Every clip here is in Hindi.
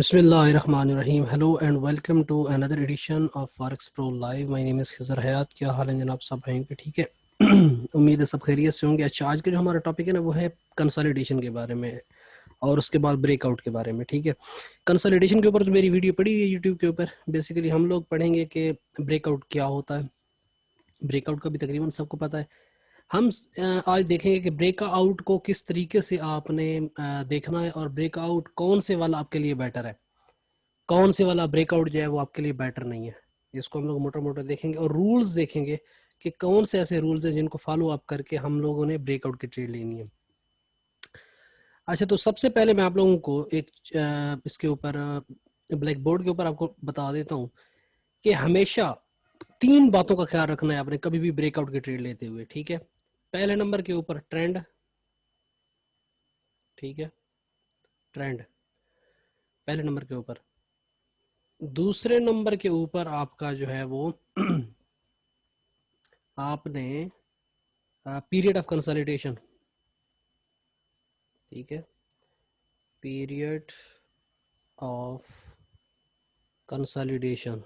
बिस्मिल्लाहिर्रहमानिर्रहीम। Hello and welcome to another edition of forex pro live. My name is Khizar Hayat. क्या हाल है जनाब? सब होंगे ठीक है। उम्मीद है सब खैरियत से होंगे। अच्छा, आज का जो हमारा टॉपिक है ना वो है कंसोलिडेशन के बारे में और उसके बाद ब्रेकआउट के बारे में। ठीक है, कंसोलिडेशन के ऊपर जो मेरी वीडियो पड़ी हुई है यूट्यूब के ऊपर, बेसिकली हम लोग पढ़ेंगे कि ब्रेकआउट क्या होता है। ब्रेकआउट का भी तकरीबन सबको पता है। हम आज देखेंगे कि ब्रेकआउट को किस तरीके से आपने देखना है और ब्रेकआउट कौन से वाला आपके लिए बेटर है, कौन से वाला ब्रेकआउट जो है वो आपके लिए बेटर नहीं है। इसको हम लोग मोटा मोटा देखेंगे और रूल्स देखेंगे कि कौन से ऐसे रूल्स हैं जिनको फॉलो अप करके हम लोगों ने ब्रेकआउट की ट्रेड लेनी है। अच्छा, तो सबसे पहले मैं आप लोगों को एक इसके ऊपर ब्लैक बोर्ड के ऊपर आपको बता देता हूँ कि हमेशा तीन बातों का ख्याल रखना है आपने कभी भी ब्रेकआउट की ट्रेड लेते हुए। ठीक है, पहले नंबर के ऊपर ट्रेंड। ठीक है, ट्रेंड पहले नंबर के ऊपर। दूसरे नंबर के ऊपर आपका जो है वो आपने पीरियड ऑफ कंसोलिडेशन। ठीक है, पीरियड ऑफ कंसोलिडेशन।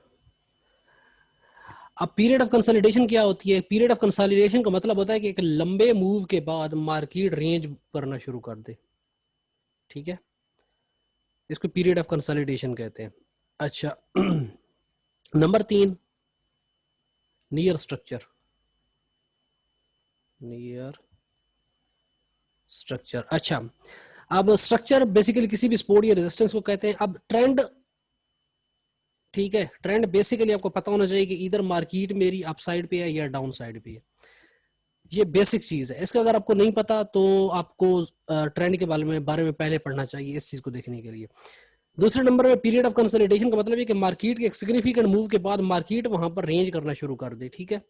अब पीरियड ऑफ कंसोलिडेशन क्या होती है? पीरियड ऑफ कंसोलिडेशन का मतलब होता है कि एक लंबे मूव के बाद मार्केट रेंज करना शुरू कर दे। ठीक है, इसको पीरियड ऑफ कंसोलिडेशन कहते हैं। अच्छा, number 3, near structure. Near structure. अच्छा, अब स्ट्रक्चर बेसिकली किसी भी सपोर्ट या रेजिस्टेंस को कहते हैं। अब ट्रेंड, ठीक है, ट्रेंड बेसिकली आपको पता होना चाहिए कि इधर मार्केट मेरी अप साइड पे है या डाउन साइड पे है। ये बेसिक चीज है। इसका अगर आपको नहीं पता तो आपको ट्रेंड के बारे में पहले पढ़ना चाहिए इस चीज को देखने के लिए। दूसरे नंबर में पीरियड ऑफ कंसोलिडेशन का मतलब है कि मार्केट के एक सिग्निफिकेंट मूव के बाद मार्केट वहां पर रेंज करना शुरू कर दे। ठीक है,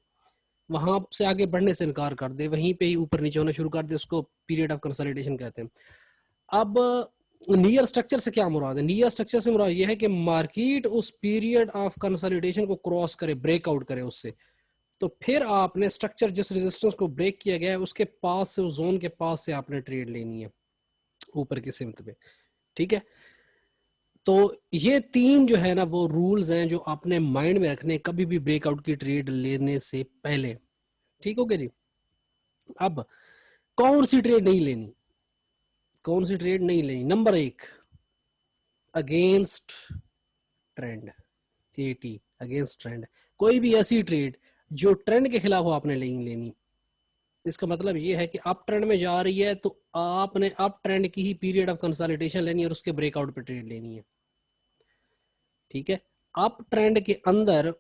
वहां से आगे बढ़ने से इनकार कर दे, वहीं पे ही ऊपर नीचे होना शुरू कर दे, उसको पीरियड ऑफ कंसोलिडेशन कहते हैं। अब नियर स्ट्रक्चर से क्या मुराद है? नियर स्ट्रक्चर से मुराद यह है कि मार्केट उस पीरियड ऑफ कंसोलिडेशन को क्रॉस करे, ब्रेकआउट करे उससे, तो फिर आपने स्ट्रक्चर जिस रेजिस्टेंस को ब्रेक किया गया है उसके पास से, उस जोन के पास से आपने ट्रेड लेनी है ऊपर की सिमत में। ठीक है, तो ये तीन जो है ना वो रूल्स हैं जो आपने माइंड में रखने कभी भी ब्रेकआउट की ट्रेड लेने से पहले। ठीक हो गया जी। अब कौन सी ट्रेड नहीं लेनी, कौन सी ट्रेड नहीं लेनी? Number 1, against trend. Eighty, against trend. कोई भी ऐसी ट्रेड जो ट्रेंड के खिलाफ हो आपने नहीं लेनी। इसका मतलब ये है कि अप ट्रेंड में जा रही है तो आपने अप ट्रेंड की ही पीरियड ऑफ कंसोलिडेशन लेनी है और उसके ब्रेकआउट पे ट्रेड लेनी है। ठीक है, अप ट्रेंड के अंदर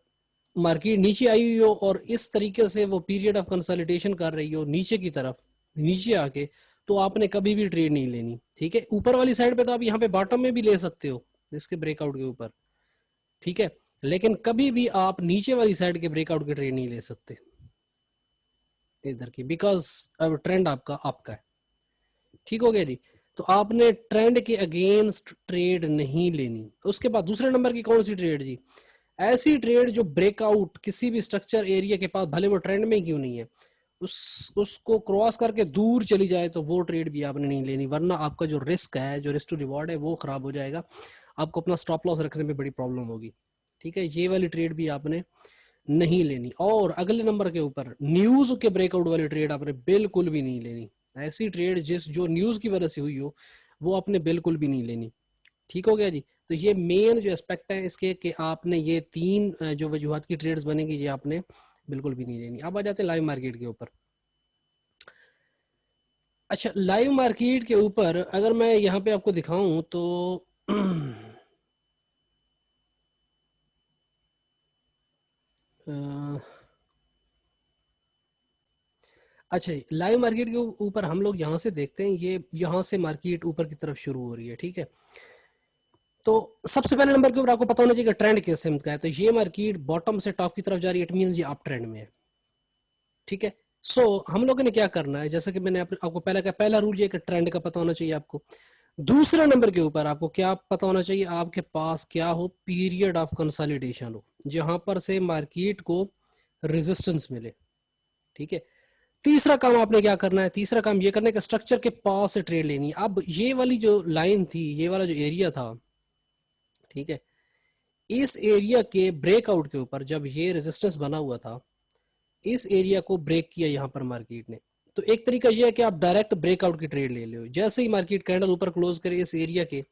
मार्केट नीचे आई हुई हो और इस तरीके से वो पीरियड ऑफ कंसोलिडेशन कर रही हो नीचे की तरफ, नीचे आके, तो आपने कभी भी ट्रेड नहीं लेनी। ठीक है, ऊपर वाली साइड पे तो आप यहाँ पे बॉटम में भी ले सकते हो इसके ब्रेकआउट के ऊपर। ठीक है, लेकिन कभी भी आप नीचे वाली साइड के ब्रेकआउट के ट्रेड नहीं ले सकते इधर की, बिकॉज अब ट्रेंड आपका आपका है। ठीक हो गया जी। तो आपने ट्रेंड के अगेंस्ट ट्रेड नहीं लेनी। उसके बाद दूसरे नंबर की कौन सी ट्रेड जी? ऐसी ट्रेड जो ब्रेकआउट किसी भी स्ट्रक्चर एरिया के पास, भले वो ट्रेंड में क्यों नहीं है, उसको क्रॉस करके दूर चली जाए तो वो ट्रेड भी आपने नहीं लेनी, वरना आपका जो रिस्क है, जो रिस्क टू रिवॉर्ड है, वो खराब हो जाएगा। आपको अपना स्टॉप लॉस रखने में बड़ी प्रॉब्लम होगी। ठीक है, ये वाली ट्रेड भी आपने नहीं लेनी। और अगले नंबर के ऊपर न्यूज के ब्रेकआउट वाली ट्रेड आपने बिल्कुल भी नहीं लेनी। ऐसी ट्रेड जो न्यूज की वजह से हुई हो वो आपने बिल्कुल भी नहीं लेनी। ठीक हो गया जी। तो ये मेन जो एस्पेक्ट है इसके कि आपने ये तीन जो वजूहत की ट्रेड्स बनेंगी ये आपने बिल्कुल भी नहीं लेनी। अब आ जाते हैं लाइव मार्केट के ऊपर। अच्छा, लाइव मार्केट के ऊपर अगर मैं यहाँ पे आपको दिखाऊं तो अच्छा, लाइव मार्केट के ऊपर हम लोग यहाँ से देखते हैं, ये यहाँ से मार्केट ऊपर की तरफ शुरू हो रही है। ठीक है, तो सबसे पहले नंबर के ऊपर आपको पता होना चाहिए कि ट्रेंड किस सिमत का है। तो ये मार्केट बॉटम से टॉप की तरफ जा रही है, इट मींस ये अप ट्रेंड में है। ठीक है, हम लोगों ने क्या करना है, जैसे कि मैंने आपको पहले कहा, पहला रूल ये कि ट्रेंड का पता होना चाहिए आपको। दूसरे नंबर के ऊपर आपको क्या पता होना चाहिए? आपके पास क्या हो? पीरियड ऑफ कंसोलिडेशन हो, जहां पर से मार्केट को रेजिस्टेंस मिले। ठीक है, तीसरा काम आपने क्या करना है? तीसरा काम ये करना है कि स्ट्रक्चर के पास से ट्रेड लेनी है। अब ये वाली जो लाइन थी, ये वाला जो एरिया था, ठीक है। इस एरिया के ब्रेकआउट के ऊपर जब ये रेजिस्टेंस बना हुआ था, इस एरिया को ब्रेक किया यहाँ पर मार्केट ने, तो एक तरीका ये है कि आप डायरेक्ट ब्रेकआउट की ट्रेड ले लो। जैसे ही मार्केट कैंडल ऊपर क्लोज करे इस एरिया के,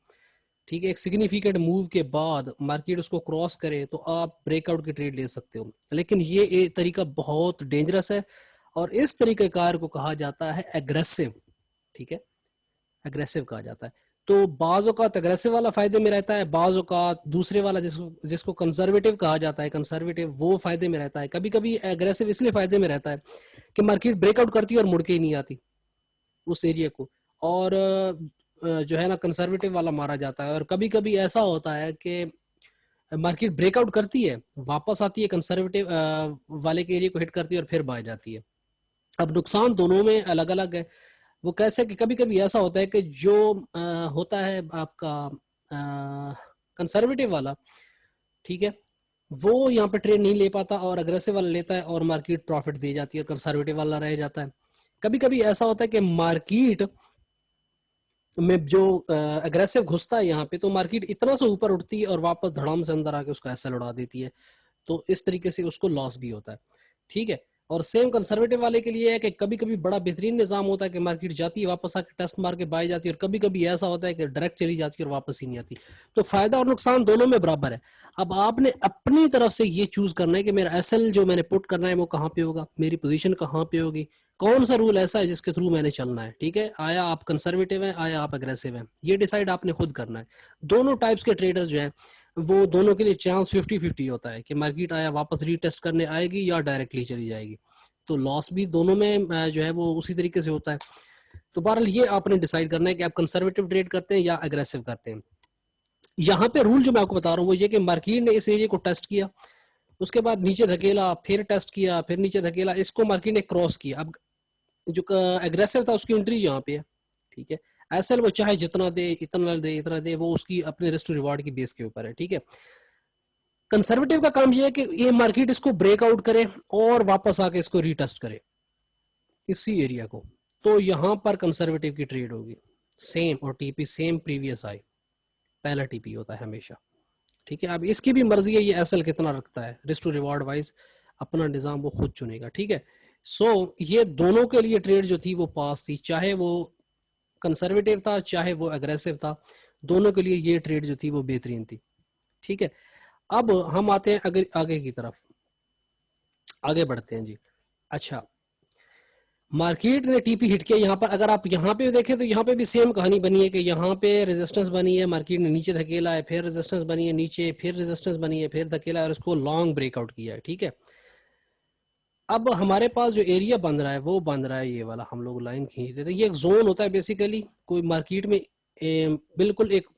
ठीक है, एक सिग्निफिकेंट मूव के बाद मार्केट उसको क्रॉस करे तो आप ब्रेकआउट की ट्रेड ले सकते हो। लेकिन ये तरीका बहुत डेंजरस है और इस तरीके कार को कहा जाता है एग्रेसिव। ठीक है, एग्रेसिव कहा जाता है। तो बाज औकात एग्रेसिव वाला फायदे में रहता है, बाज औकात दूसरे वाला जिसको जिसको कंजर्वेटिव कहा जाता है, कंजर्वेटिव वो फायदे में रहता है। कभी कभी एग्रेसिव इसलिए फायदे में रहता है कि मार्केट ब्रेकआउट करती है और मुड़ के ही नहीं आती उस एरिया को, और जो है ना कंजर्वेटिव वाला मारा जाता है। और कभी कभी ऐसा होता है कि मार्केट ब्रेकआउट करती है, वापस आती है, कंजर्वेटिव वाले के एरिया को हिट करती है और फिर बाय जाती है। अब नुकसान दोनों में अलग अलग है। वो कैसे कि कभी कभी ऐसा होता है कि जो होता है आपका कंजर्वेटिव वाला, ठीक है, वो यहाँ पे ट्रेड नहीं ले पाता और अग्रेसिव वाला लेता है और मार्केट प्रॉफिट दे जाती है और कंजर्वेटिव वाला रह जाता है। कभी कभी ऐसा होता है कि मार्केट में जो अग्रेसिव घुसता है यहाँ पे, तो मार्केट इतना से ऊपर उठती है और वापस धड़ाम से अंदर आके उसको एसएल उड़ा देती है, तो इस तरीके से उसको लॉस भी होता है। ठीक है, और सेम कंजर्वेटिव वाले के लिए है कि कभी कभी बड़ा बेहतरीन निजाम होता है कि मार्केट जाती है, वापस आके टेस्ट मार के बाय जाती है, और कभी कभी ऐसा होता है कि डायरेक्ट चली जाती है और वापस ही नहीं आती। तो फायदा और नुकसान दोनों में बराबर है। अब आपने अपनी तरफ से ये चूज करना है कि मेरा एसएल जो मैंने पुट करना है वो कहाँ पे होगा, मेरी पोजीशन कहाँ पे होगी, कौन सा रूल ऐसा है जिसके थ्रू मैंने चलना है। ठीक है, आया आप कंजर्वेटिव है, आया आप अग्रेसिव है, ये डिसाइड आपने खुद करना है। दोनों टाइप्स के ट्रेडर्स जो हैं वो दोनों के लिए चांस 50-50 होता है कि मार्केट आया वापस रीटेस्ट करने आएगी या डायरेक्टली चली जाएगी। तो लॉस भी दोनों में जो है वो उसी तरीके से होता है। तो बहरहाल ये आपने डिसाइड करना है कि आप कंजर्वेटिव ट्रेड करते हैं या अग्रेसिव करते हैं। यहाँ पे रूल जो मैं आपको बता रहा हूँ वो ये कि मार्केट ने इस एरिया को टेस्ट किया, उसके बाद नीचे धकेला, फिर टेस्ट किया, फिर नीचे धकेला, इसको मार्केट ने क्रॉस किया। अब जो एग्रेसिव था उसकी एंट्री यहाँ पे है। ठीक है, एसएल वो चाहे जितना दे, इतना दे, इतना दे, वो उसकी अपने रिस्क टू रिवार्ड की बेस के ऊपर है। ठीक है, कंजर्वेटिव का काम ये है कि ये मार्केट इसको ब्रेकआउट करे और वापस आके इसको रीटेस्ट करे इसी एरिया को, तो यहां पर कंजर्वेटिव की ट्रेड होगी। सेम और टीपी सेम प्रीवियस आई, पहला टीपी होता है हमेशा। ठीक है, अब इसकी भी मर्जी है ये एसएल कितना रखता है, रिस्क टू रिवार्ड वाइज अपना निजाम वो खुद चुनेगा। ठीक है, सो ये दोनों के लिए ट्रेड जो थी वो पास थी, चाहे वो कंजर्वेटिव था चाहे वो अग्रेसिव था, दोनों के लिए ये ट्रेड जो थी वो बेहतरीन थी। ठीक है, अब हम आते हैं अगर आगे की तरफ, आगे बढ़ते हैं जी। अच्छा, मार्केट ने टीपी हिट किया यहाँ पर। अगर आप यहाँ पे देखें तो यहाँ पे भी सेम कहानी बनी है कि यहाँ पे रेजिस्टेंस बनी है, मार्केट ने नीचे धकेला है, फिर रेजिस्टेंस बनी है नीचे, फिर रेजिस्टेंस बनी है, फिर धकेला है और इसको लॉन्ग ब्रेकआउट किया है। ठीक है, अब हमारे पास जो एरिया बन रहा है वो बन रहा है ये वाला, हम लोग लाइन खींच देते हैं, ये एक जोन होता है बेसिकली। कोई मार्केट में बिल्कुल एक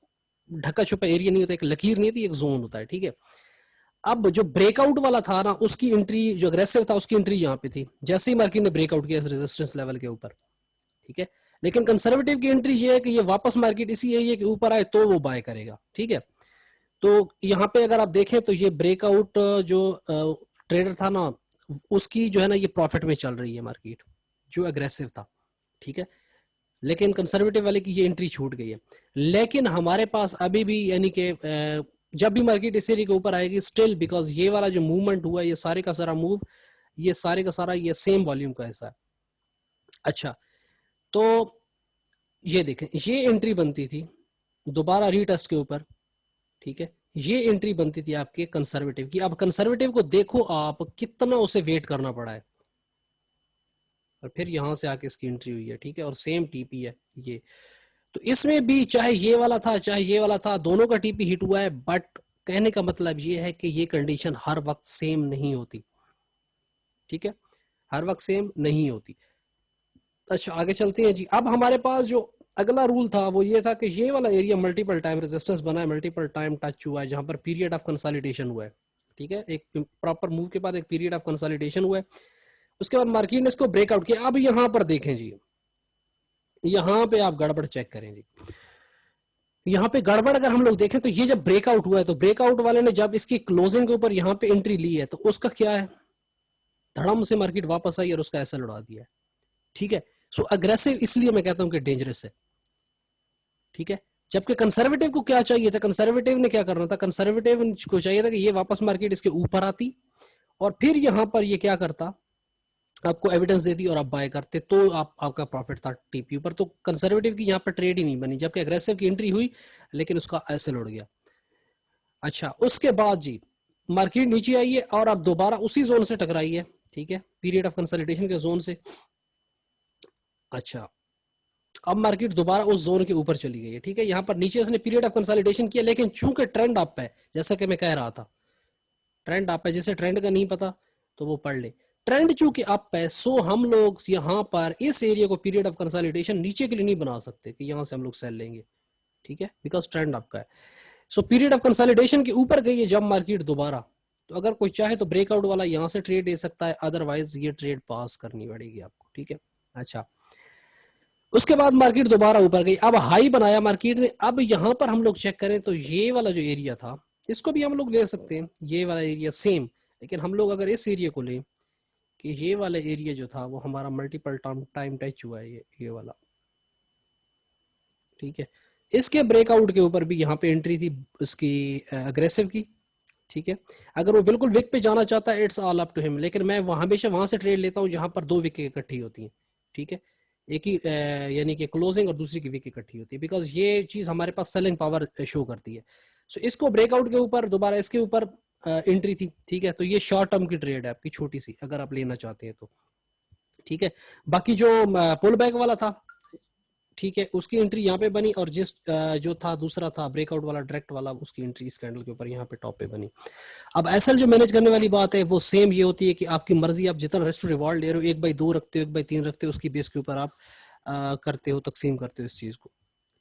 ढका छुपा एरिया नहीं होता, एक लकीर नहीं होती, एक जोन होता है। ठीक है, अब जो ब्रेकआउट वाला था ना उसकी एंट्री, जो अग्रेसिव था उसकी एंट्री यहाँ पे थी, जैसे ही मार्केट ने ब्रेकआउट किया इस रेजिस्टेंस लेवल के ऊपर। ठीक है, लेकिन कंजर्वेटिव की एंट्री ये है कि ये वापस मार्केट इसी एरिया के ऊपर आए तो वो बाय करेगा। ठीक है, तो यहाँ पे अगर आप देखें तो ये ब्रेकआउट जो ट्रेडर था ना उसकी जो है ना ये प्रॉफिट में चल रही है मार्केट, जो अग्रेसिव था। ठीक है, लेकिन कंजर्वेटिव वाले की ये एंट्री छूट गई है। लेकिन हमारे पास अभी भी यानी कि जब भी मार्केट इस एरिया के ऊपर आएगी स्टिल, बिकॉज ये वाला जो मूवमेंट हुआ ये सारे का सारा मूव, ये सारे का सारा ये सेम वॉल्यूम का हिस्सा है। अच्छा, तो ये देखें ये एंट्री बनती थी दोबारा रीटेस्ट के ऊपर। ठीक है, ये एंट्री बनती थी आपके कंजर्वेटिव की। अब कंजर्वेटिव को देखो आप कितना उसे वेट करना पड़ा है, और फिर यहां से आके इसकी एंट्री हुई है। ठीक है, और सेम टीपी है ये, तो इसमें भी चाहे ये वाला था चाहे ये वाला था, दोनों का टीपी हिट हुआ है। बट कहने का मतलब ये है कि ये कंडीशन हर वक्त सेम नहीं होती। ठीक है, हर वक्त सेम नहीं होती। अच्छा, आगे चलते हैं जी। अब हमारे पास जो अगला रूल था वो ये था कि ये वाला एरिया मल्टीपल टाइम रेजिस्टेंस बना है, मल्टीपल टाइम टच हुआ है, जहां पर पीरियड ऑफ कंसोलिडेशन हुआ है। ठीक है, एक प्रॉपर मूव के बाद एक पीरियड ऑफ कंसोलिडेशन हुआ है, उसके बाद मार्केट ने इसको ब्रेकआउट किया। अब यहां पर देखें जी, यहां पे आप गड़बड़ चेक करें जी। यहाँ पे गड़बड़ अगर हम लोग देखें तो ये जब ब्रेकआउट हुआ है तो ब्रेकआउट वाले ने जब इसकी क्लोजिंग के ऊपर यहाँ पे एंट्री ली है तो उसका क्या है, धड़म से मार्केट वापस आई और उसका ऐसा लड़ा दिया है। ठीक है, सो अग्रेसिव इसलिए मैं कहता हूं कि डेंजरस है। ठीक है, जबकि कंसर्वेटिव को क्या चाहिए था, कंसर्वेटिव ने क्या करना था, कंसर्वेटिव को चाहिए था कि ये वापस मार्केट इसके ऊपर आती और फिर यहाँ पर ये क्या करता, आपको एविडेंस देती और आप बाय करते, तो आपका प्रॉफिट था टीपी पर। तो कंसर्वेटिव की यहाँ पर ट्रेड ही नहीं बनी, जबकि एग्रेसिव की एंट्री हुई लेकिन उसका एसएल उड़ गया। अच्छा, उसके बाद जी मार्केट नीचे आई है और अब दोबारा उसी जोन से टकराई है, ठीक है, पीरियड ऑफ कंसोलिडेशन के जोन से। अच्छा, अब मार्केट दोबारा उस जोन के ऊपर चली गई है, ठीक है। यहाँ पर नीचे उसने पीरियड ऑफ कंसोलिडेशन किया, लेकिन चूंकि ट्रेंड अप है, जैसा कि मैं कह रहा था ट्रेंड अप है, जिसे ट्रेंड का नहीं पता तो वो पढ़ ले। ट्रेंड चूंकि अप है, सो हम लोग यहाँ पर इस एरिया को पीरियड ऑफ कंसोलिडेशन नीचे के लिए नहीं बना सकते कि यहाँ से हम लोग सेल लेंगे, ठीक है, बिकॉज ट्रेंड अप का है। सो पीरियड ऑफ कंसोलिडेशन के ऊपर गई है जब मार्केट दोबारा, तो अगर कोई चाहे तो ब्रेकआउट वाला यहाँ से ट्रेड ले सकता है, अदरवाइज ये ट्रेड पास करनी पड़ेगी आपको, ठीक है। अच्छा, उसके बाद मार्केट दोबारा ऊपर गई, अब हाई बनाया मार्केट ने। अब यहाँ पर हम लोग चेक करें तो ये वाला जो एरिया था, इसको भी हम लोग ले सकते हैं, ये वाला एरिया सेम, लेकिन हम लोग अगर इस एरिया को लें कि ये वाला एरिया जो था वो हमारा मल्टीपल टाइम टच हुआ है, ये वाला, ठीक है। इसके ब्रेकआउट के ऊपर भी यहाँ पे एंट्री थी इसकी अग्रेसिव की, ठीक है। अगर वो बिल्कुल विक पे जाना चाहता है, it's all up to him, लेकिन मैं हमेशा वहां से ट्रेड लेता हूँ जहां पर दो विकेट इकट्ठी होती हैं, ठीक है। एक ही यानी कि क्लोजिंग और दूसरी की विकेट इकट्ठी होती है, बिकॉज ये चीज हमारे पास सेलिंग पावर शो करती है। सो इसको ब्रेकआउट के ऊपर दोबारा इसके ऊपर एंट्री थी, ठीक है। तो ये शॉर्ट टर्म की ट्रेड है आपकी, छोटी सी, अगर आप लेना चाहते हैं तो, ठीक है। बाकी जो पुल बैक वाला था, ठीक है, उसकी एंट्री यहाँ पे बनी, और जिस जो था दूसरा था ब्रेकआउट वाला डायरेक्ट वाला, उसकी एंट्री इस कैंडल के ऊपर यहाँ पे टॉप पे बनी। अब एसएल जो मैनेज करने वाली बात है वो सेम ये होती है कि आपकी मर्जी, आप जितना रिस्क टू रिवॉर्ड ले रहे हो, 1/2 रखते हो, 1/3 रखते हो, उसकी बेस के ऊपर आप करते हो, तकसीम करते हो इस चीज को,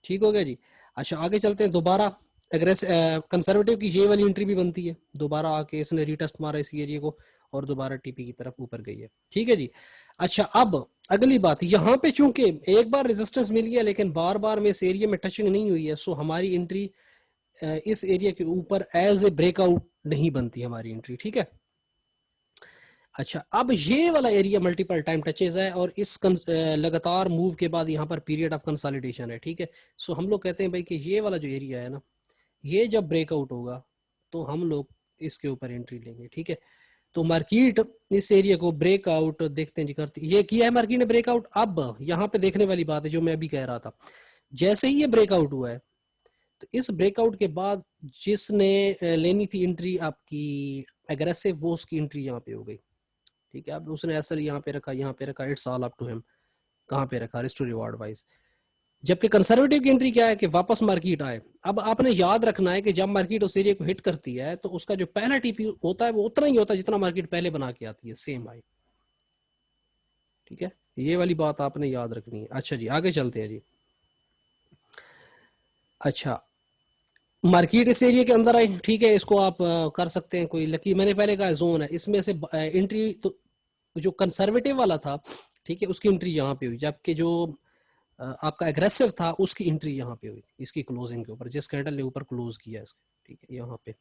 ठीक हो गया जी। अच्छा, आगे चलते हैं। दोबारा कंसर्वेटिव की ये वाली एंट्री भी बनती है, दोबारा आके इसने रीटेस्ट मारा इस एरिया को और दोबारा टीपी की तरफ ऊपर गई है, ठीक है जी। अच्छा, अब अगली बात, यहाँ पे चूंकि एक बार रेजिस्टेंस मिल गया लेकिन बार बार में इस एरिया में टचिंग नहीं हुई है, सो हमारी एंट्री इस एरिया के ऊपर एज ए ब्रेकआउट नहीं बनती हमारी एंट्री, ठीक है। अच्छा, अब ये वाला एरिया मल्टीपल टाइम टचेज है और इस लगातार मूव के बाद यहाँ पर पीरियड ऑफ कंसोलिडेशन है, ठीक है। सो हम लोग कहते हैं भाई कि ये वाला जो एरिया है ना, ये जब ब्रेकआउट होगा तो हम लोग इसके ऊपर एंट्री लेंगे, ठीक है। तो मार्केट इस एरिया को ब्रेकआउट देखते हैं जी, करती, ये किया है मार्केट ने ब्रेकआउट। अब यहाँ पे देखने वाली बात है जो मैं अभी कह रहा था, जैसे ही ये ब्रेकआउट हुआ है, तो इस ब्रेकआउट के बाद जिसने लेनी थी एंट्री आपकी एग्रेसिव, वो उसकी एंट्री यहाँ पे हो गई, ठीक है। अब उसने असल यहाँ पे रखा, यहाँ पे रखा, it's all up to him, कहाँ पे रखा, रिस्क टू रिवॉर्ड वाइज। जबकि कंसर्वेटिव की एंट्री क्या है कि वापस मार्केट आए। अब आपने याद रखना है कि जब मार्केट उस एरिया को हिट करती है तो उसका जो पहला टीपी होता है वो उतना ही होता है जितना मार्केट पहले बना के आती है, सेम आई, ठीक है। ये वाली बात आपने याद रखनी है। अच्छा जी, आगे चलते हैं जी। अच्छा, मार्केट इस एरिया के अंदर आई, ठीक है, इसको आप कर सकते हैं कोई लकी, मैंने पहले कहा जोन है, इसमें से एंट्री तो जो कंसर्वेटिव वाला था, ठीक है, उसकी एंट्री यहाँ पे हुई, जबकि जो आपका एग्रेसिव था उसकी एंट्री यहाँ पे हुई इसकी क्लोजिंग के ऊपर, जिस कैंडल ने ऊपर क्लोज किया इसके, ठीक है, यहाँ पे।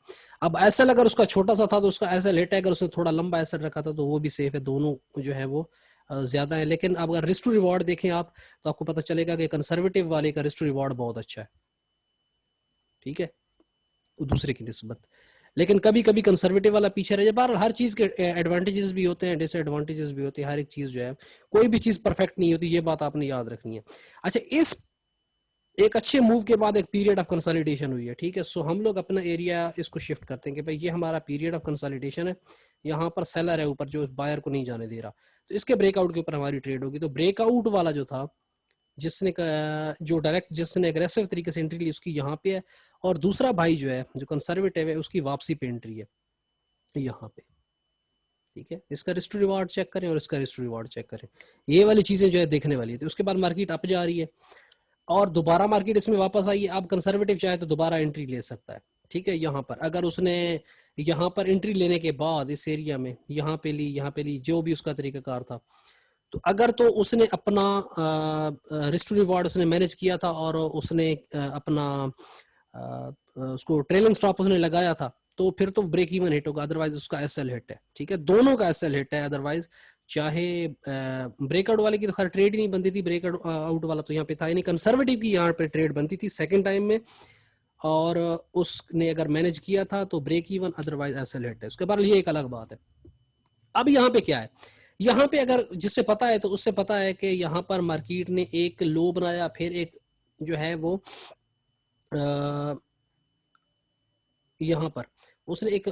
अब एसएल अगर उसका छोटा सा था तो उसका एसएल हिट है, अगर उसने थोड़ा लंबा एसएल रखा था तो वो भी सेफ है, दोनों जो है वो ज्यादा है। लेकिन अब अगर रिस्क टू रिवॉर्ड देखें आप तो आपको पता चलेगा कि कंसर्वेटिव वाले का रिस्क टू रिवॉर्ड बहुत अच्छा है, ठीक है, दूसरे की निस्बत। लेकिन कभी कभी कंसर्वेटिव वाला पीछे रह जाए। बहरहाल हर चीज के एडवांटेजेस भी होते हैं, डिसएडवांटेजेस भी होते हैं, हर एक चीज जो है, कोई भी चीज परफेक्ट नहीं होती, ये बात आपने याद रखनी है। अच्छा, इस एक अच्छे मूव के बाद एक पीरियड ऑफ कंसोलिडेशन हुई है, ठीक है। सो हम लोग अपना एरिया इसको शिफ्ट करते हैं कि भाई ये हमारा पीरियड ऑफ कंसोलिडेशन है, यहाँ पर सेलर है ऊपर जो बायर को नहीं जाने दे रहा, तो इसके ब्रेकआउट के ऊपर हमारी ट्रेड होगी। तो ब्रेकआउट वाला जो था, जिसने जो डायरेक्ट जिसने एग्रेसिव तरीके से एंट्री ली, उसकी यहाँ पे है, और दूसरा भाई जो है जो कंसर्वेटिव है उसकी वापसी पे एंट्री है यहाँ पे, ठीक है। इसका रिस्क टू रिवॉर्ड चेक करें और इसका रिस्क टू रिवॉर्ड चेक करें, ये वाली चीजें जो है देखने वाली है। तो उसके बाद मार्केट अप जा रही है और दोबारा मार्केट इसमें वापस आई है। अब कंसर्वेटिव चाहे तो दोबारा एंट्री ले सकता है, ठीक है। यहाँ पर अगर उसने यहाँ पर एंट्री लेने के बाद इस एरिया में यहाँ पे ली, जो भी उसका तरीकाकार था, तो अगर तो उसने अपना रिस्क टू रिवॉर्ड उसने मैनेज किया था और उसने अपना उसको ट्रेलिंग स्टॉप उसने लगाया था, तो फिर तो ब्रेक इवन हिट होगा, अदरवाइज उसका एसएल हिट है, ठीक है, दोनों का एसएल हिट है, अदरवाइज चाहे ब्रेकआउट वाले की तो खैर ट्रेड ही नहीं बनती थी, ब्रेकआउट आउट वाला तो यहाँ पे था ही नहीं, कंसर्वेटिव की यहाँ पे ट्रेड बनती थी सेकंड टाइम में, और उसने अगर मैनेज किया था तो break even, otherwise SL hit है, उसके बाद ये एक अलग बात है। अब यहाँ पे क्या है, यहाँ पे अगर जिससे पता है तो उससे पता है कि यहाँ पर मार्केट ने एक लो बनाया, फिर एक जो है वो यहाँ पर उसने एक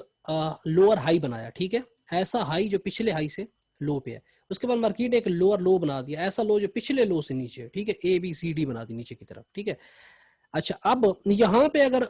लोअर हाई बनाया, ठीक है, ऐसा हाई जो पिछले हाई से लो पे है, उसके बाद मार्केट एक लोअर लो बना दिया, ऐसा लो जो पिछले लो से नीचे, ठीक है, ए बी सी डी बना दी नीचे की तरफ, ठीक है। अच्छा, अब यहाँ पे अगर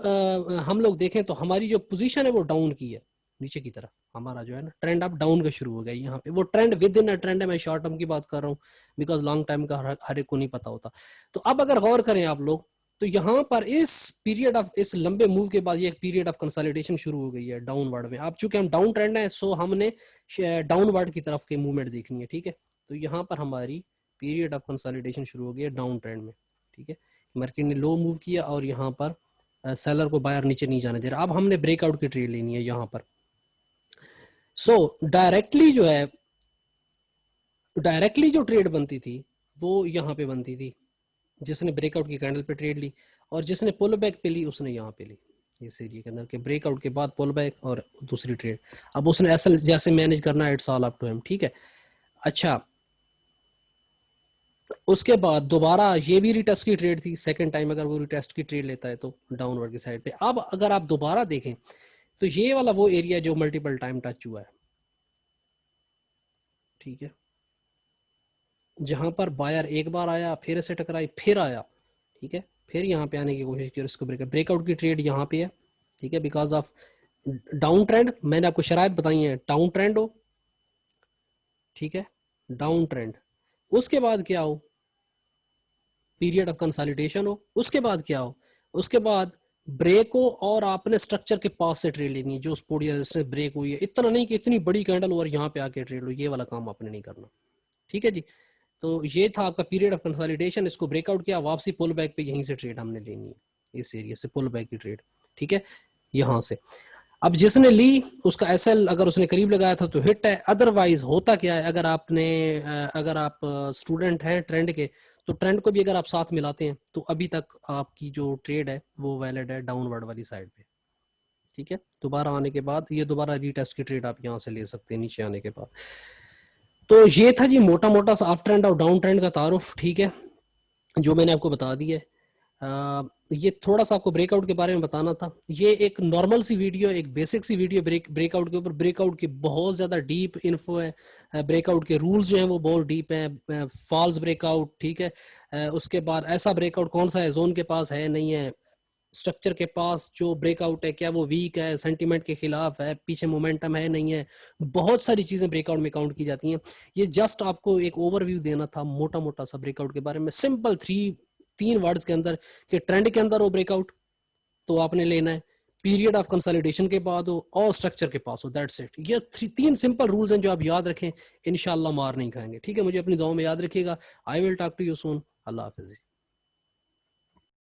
हम लोग देखें तो हमारी जो पोजीशन है वो डाउन की है, नीचे की तरफ हमारा जो है ना ट्रेंड अब डाउन का शुरू हो गया यहाँ पे, वो trend with in a trend है, मैं शॉर्ट टर्म की बात कर रहा हूँ बिकॉज लॉन्ग टाइम का हर एक को नहीं पता होता। तो अब अगर गौर करें आप लोग, तो यहाँ पर इस पीरियड ऑफ, इस लंबे मूव के बाद ये एक पीरियड ऑफ कंसोलिडेशन शुरू हो गई है डाउनवर्ड में। अब चूंकि हम डाउन ट्रेंड है, सो हमने डाउनवर्ड की तरफ के मूवमेंट देखनी है, ठीक है। तो यहाँ पर हमारी पीरियड ऑफ कंसोलिडेशन शुरू हो गई है डाउन ट्रेंड में, ठीक है। मार्केट ने लो मूव किया और यहाँ पर सेलर को बायर नीचे नहीं जाने दे रहा। अब हमने ब्रेकआउट की ट्रेड लेनी है यहाँ पर। सो डायरेक्टली जो है, डायरेक्टली जो ट्रेड बनती थी वो यहाँ पे बनती थी, जिसने ब्रेकआउट की कैंडल पे ट्रेड ली, और जिसने पुल बैक पे ली उसने यहाँ पे ली, इस एरिया के अंदर के ब्रेकआउट के बाद पुल बैक और दूसरी ट्रेड। अब उसने ऐसा जैसे मैनेज करना है, it's all up to him, ठीक है। अच्छा, उसके बाद दोबारा ये भी रिटेस्ट की ट्रेड थी, सेकंड टाइम अगर वो रिटेस्ट की ट्रेड लेता है तो डाउनवर्ड की साइड पे। अब अगर आप दोबारा देखें तो ये वाला वो एरिया जो मल्टीपल टाइम टच हुआ है, ठीक है, जहां पर बायर एक बार आया, फिर से टकराई, फिर आया, ठीक है, फिर यहाँ पे आने की कोशिश की और इसको ब्रेकआउट की ट्रेड यहाँ पे है, ठीक है, बिकॉज ऑफ डाउन ट्रेंड। मैंने आपको शरायत बताई है, डाउन ट्रेंड हो, ठीक है, डाउन ट्रेंड, उसके बाद क्या हो, पीरियड ऑफ कंसोलिडेशन हो, उसके बाद क्या हो, उसके बाद ब्रेक हो और आपने स्ट्रक्चर के पास से ट्रेड लेनी है, जो स्पोर्ट रेजिस्टेंस ब्रेक हुई है, इतना नहीं कि इतनी बड़ी कैंडल और यहाँ पे आके ट्रेड लो, ये वाला काम आपने नहीं करना, ठीक है जी। तो ये था आपका पीरियड ऑफ कंसोलिडेशन, इसको ब्रेकआउट किया, वापसी पुल बैक पे यहीं से ट्रेड हमने लेनी है, इस एरिया से पुल बैक की ट्रेड, ठीक है, यहाँ से। अब जिसने ली उसका एसएल अगर उसने करीब लगाया था तो हिट है, अदरवाइज होता क्या है, अगर आपने अगर आप स्टूडेंट हैं ट्रेंड के, तो ट्रेंड को भी अगर आप साथ मिलाते हैं तो अभी तक आपकी जो ट्रेड है वो वैलिड है डाउनवर्ड वाली साइड पे, ठीक है। दोबारा आने के बाद ये दोबारा रीटेस्ट की ट्रेड आप यहाँ से ले सकते हैं नीचे आने के बाद। तो ये था जी मोटा मोटा सा अप ट्रेंड और डाउन ट्रेंड का तारुफ, ठीक है, जो मैंने आपको बता दिया है। ये थोड़ा सा आपको ब्रेकआउट के बारे में बताना था। ये एक नॉर्मल सी वीडियो, एक बेसिक सी वीडियो ब्रेकआउट के ऊपर। ब्रेकआउट की बहुत ज्यादा डीप इन्फो है, ब्रेकआउट के रूल्स जो हैं वो बहुत डीप हैं, फॉल्स ब्रेकआउट, ठीक है, उसके बाद ऐसा ब्रेकआउट कौन सा है, जोन के पास है नहीं है, स्ट्रक्चर के पास जो ब्रेकआउट है क्या वो वीक है, सेंटीमेंट के खिलाफ है, पीछे मोमेंटम है नहीं है, बहुत सारी चीजें ब्रेकआउट में काउंट की जाती हैं। ये जस्ट आपको एक ओवरव्यू देना था मोटा मोटा सा ब्रेकआउट के बारे में, सिंपल तीन वर्ड्स के अंदर, कि ट्रेंड के अंदर हो ब्रेकआउट तो आपने लेना है, पीरियड ऑफ कंसोलिडेशन के बाद हो, और स्ट्रक्चर के पास हो, दैट्स इट। ये तीन सिंपल रूल्स हैं जो आप याद रखें, इंशाल्लाह मार नहीं खाएंगे, ठीक है। मुझे अपनी दुआ में याद रखिएगा। I will talk to you soon. अल्लाह हाफिज।